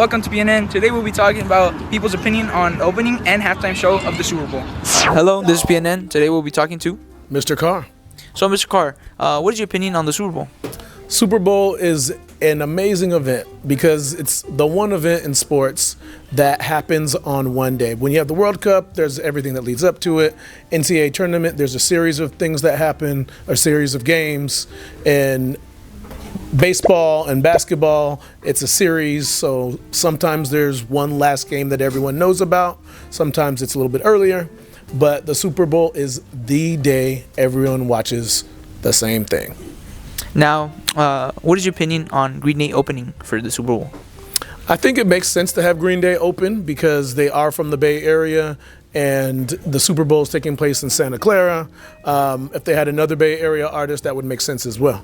Welcome to PNN. Today we'll be talking about people's opinion on the opening and halftime show of the Super Bowl. Hello, this is PNN. Today we'll be talking to Mr. Carr. So, Mr. Carr, what is your opinion on the Super Bowl? Super Bowl is an amazing event because it's the one event in sports that happens on one day. When you have the World Cup, there's everything that leads up to it. NCAA tournament, there's a series of things that happen, a series of games. And baseball and basketball, it's a series, so sometimes there's one last game that everyone knows about. Sometimes it's a little bit earlier, but the Super Bowl is the day everyone watches the same thing. Now, what is your opinion on Green Day opening for the Super Bowl? I think it makes sense to have Green Day open because they are from the Bay Area and the Super Bowl is taking place in Santa Clara. If they had another Bay Area artist, that would make sense as well.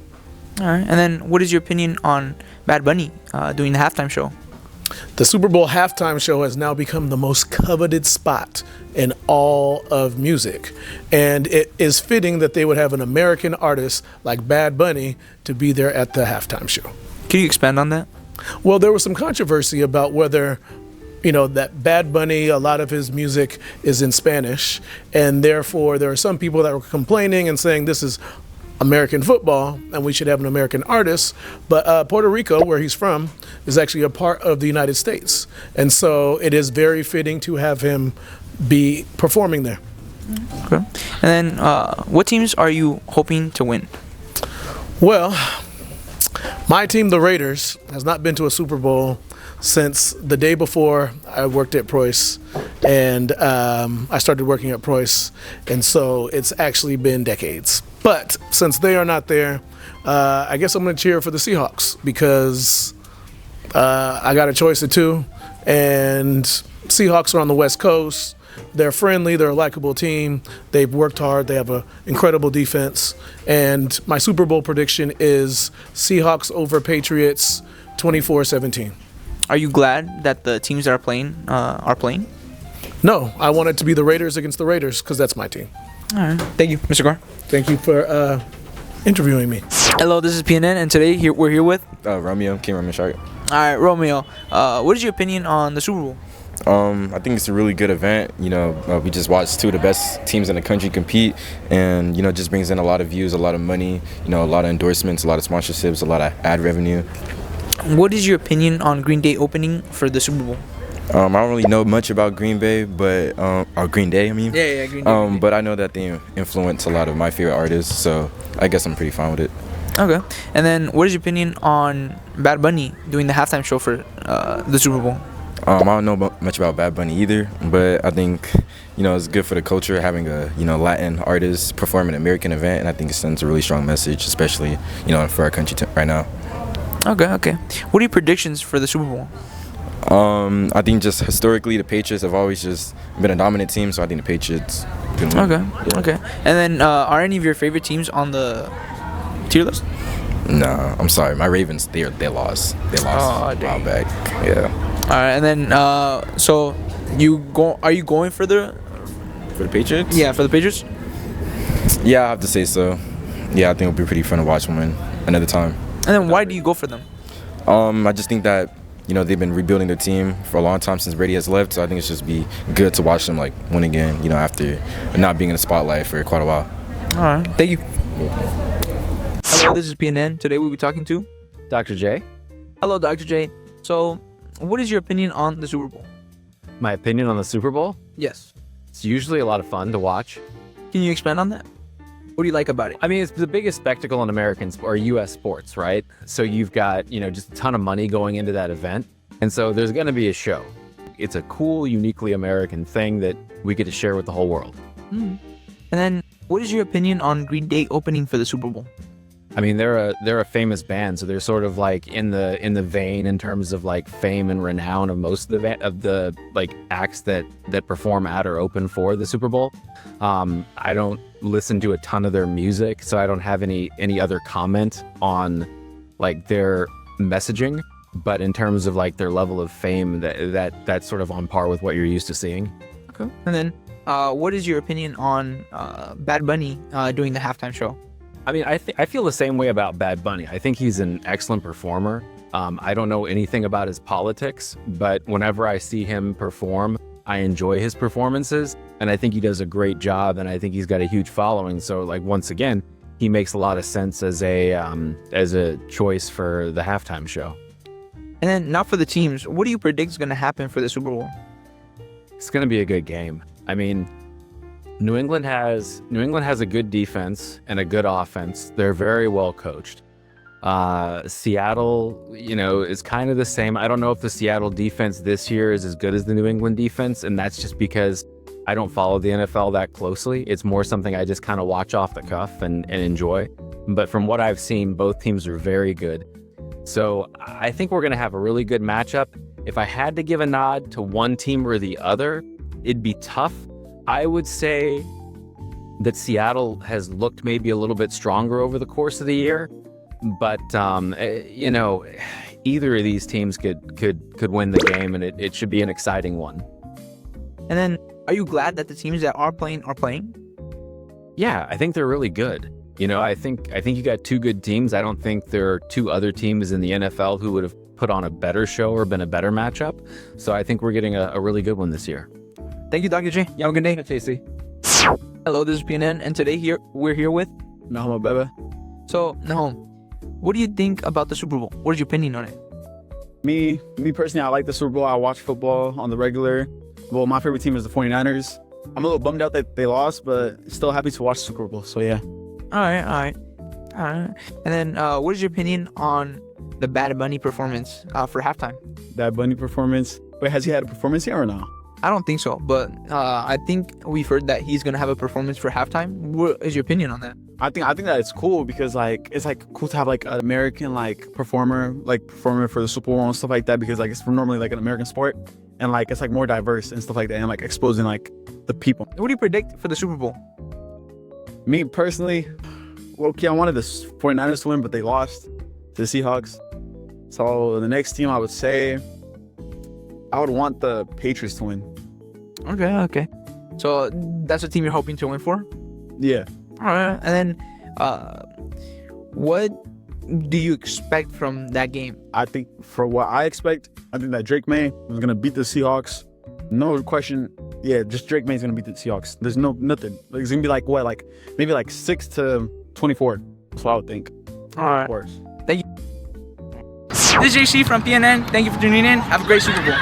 All right. And then what is your opinion on Bad Bunny doing the halftime show? The Super Bowl halftime show has now become the most coveted spot in all of music. And it is fitting that they would have an American artist like Bad Bunny to be there at the halftime show. Can you expand on that? Well, there was some controversy about whether, that Bad Bunny, a lot of his music is in Spanish. And therefore, there are some people that were complaining and saying this is American football and we should have an American artist, but Puerto Rico, where he's from, is actually a part of the United States, and so it is very fitting to have him be performing there. Okay. And then what teams are you hoping to win? Well, my team, the Raiders, has not been to a Super Bowl since the day before I worked at Preuss, and I started working at Preuss, and so it's actually been decades. But since they are not there, I guess I'm going to cheer for the Seahawks because I got a choice of two, and Seahawks are on the West Coast. They're friendly. They're a likable team. They've worked hard. They have an incredible defense. And my Super Bowl prediction is Seahawks over Patriots 24-17. Are you glad that the teams that are playing are playing? No, I want it to be the Raiders against the Raiders because that's my team. All right. Thank you, Mr. Carr. Thank you for interviewing me. Hello, this is PNN, and today we're here with Romeo, King Romeo Shark. All right, Romeo. What is your opinion on the Super Bowl? I think it's a really good event. We just watched two of the best teams in the country compete, and just brings in a lot of views, a lot of money, a lot of endorsements, a lot of sponsorships, a lot of ad revenue. What is your opinion on Green Day opening for the Super Bowl? I don't really know much about Green Bay, but or Green Day, I mean. Yeah, Green Day. But I know that they influence a lot of my favorite artists, so I guess I'm pretty fine with it. Okay. And then, what is your opinion on Bad Bunny doing the halftime show for the Super Bowl? I don't know much about Bad Bunny either, but I think it's good for the culture having a Latin artist perform an American event, and I think it sends a really strong message, especially for our country right now. Okay. What are your predictions for the Super Bowl? I think just historically the Patriots have always just been a dominant team, so I think the Patriots can win. Okay. And then are any of your favorite teams on the tier list? No, I'm sorry. My Ravens, they lost. They lost a while back. Yeah. All right, and then so are you going for the Patriots? Yeah, for the Patriots? Yeah, I have to say so. Yeah, I think it'll be pretty fun to watch them win another time. And then why do you go for them? I just think that they've been rebuilding their team for a long time since Brady has left, so I think it's just be good to watch them win again, after not being in the spotlight for quite a while. All right, thank you. Hello, this is PNN. Today we'll be talking to Dr. J. Hello, Dr. J. So, what is your opinion on the Super Bowl? My opinion on the Super Bowl? Yes. It's usually a lot of fun to watch. Can you expand on that? What do you like about it? I mean, it's the biggest spectacle in American or U.S. sports, right? So you've got, just a ton of money going into that event. And so there's going to be a show. It's a cool, uniquely American thing that we get to share with the whole world. And then, what is your opinion on Green Day opening for the Super Bowl? I mean, they're a famous band, so they're sort of in the vein in terms of fame and renown of most of the acts that perform at or open for the Super Bowl. I don't listen to a ton of their music, so I don't have any other comment on their messaging. But in terms of their level of fame, that's sort of on par with what you're used to seeing. Okay. And then, what is your opinion on Bad Bunny doing the halftime show? I mean, I feel the same way about Bad Bunny. I think he's an excellent performer. I don't know anything about his politics, but whenever I see him perform, I enjoy his performances, and I think he does a great job, and I think he's got a huge following. So, like, once again, he makes a lot of sense as a choice for the halftime show. And then now for the teams, what do you predict is going to happen for the Super Bowl? It's going to be a good game. I mean, New England has a good defense and a good offense. They're very well coached. Seattle, is kind of the same. I don't know if the Seattle defense this year is as good as the New England defense, and that's just because I don't follow the NFL that closely. It's more something I just kind of watch off the cuff and enjoy. But from what I've seen, both teams are very good. So I think we're going to have a really good matchup. If I had to give a nod to one team or the other, it'd be tough. I would say that Seattle has looked maybe a little bit stronger over the course of the year. But, either of these teams could win the game, and it should be an exciting one. And then, are you glad that the teams that are playing are playing? Yeah, I think they're really good. I think you got two good teams. I don't think there are two other teams in the NFL who would have put on a better show or been a better matchup. So I think we're getting a really good one this year. Thank you, Dr. J. You have a good day. JC. Hello, this is PNN, and today we're here with Nahum Bebe. So, Nahum, what do you think about the Super Bowl? What is your opinion on it? Me personally, I like the Super Bowl. I watch football on the regular. Well, my favorite team is the 49ers. I'm a little bummed out that they lost, but still happy to watch the Super Bowl. So, yeah. All right. And then, what is your opinion on the Bad Bunny performance for halftime? That Bunny performance. Wait, has he had a performance here or no? I don't think so, but I think we've heard that he's gonna have a performance for halftime. What is your opinion on that? I think that it's cool because it's cool to have an American performer for the Super Bowl and stuff like that, because it's normally an American sport, and it's more diverse and stuff like that, and exposing the people. What do you predict for the Super Bowl? Me personally, I wanted the 49ers to win, but they lost to the Seahawks. So the next team, I would say I would want the Patriots to win. Okay. So that's the team you're hoping to win for? Yeah. All right. And then, what do you expect from that game? I think for what I expect, I think that Drake May is gonna beat the Seahawks. No question. Yeah, just Drake May is gonna beat the Seahawks. There's nothing. It's gonna be maybe 6-24. That's what I would think. All right. Of course. Thank you. This is JC from PNN. Thank you for tuning in. Have a great Super Bowl.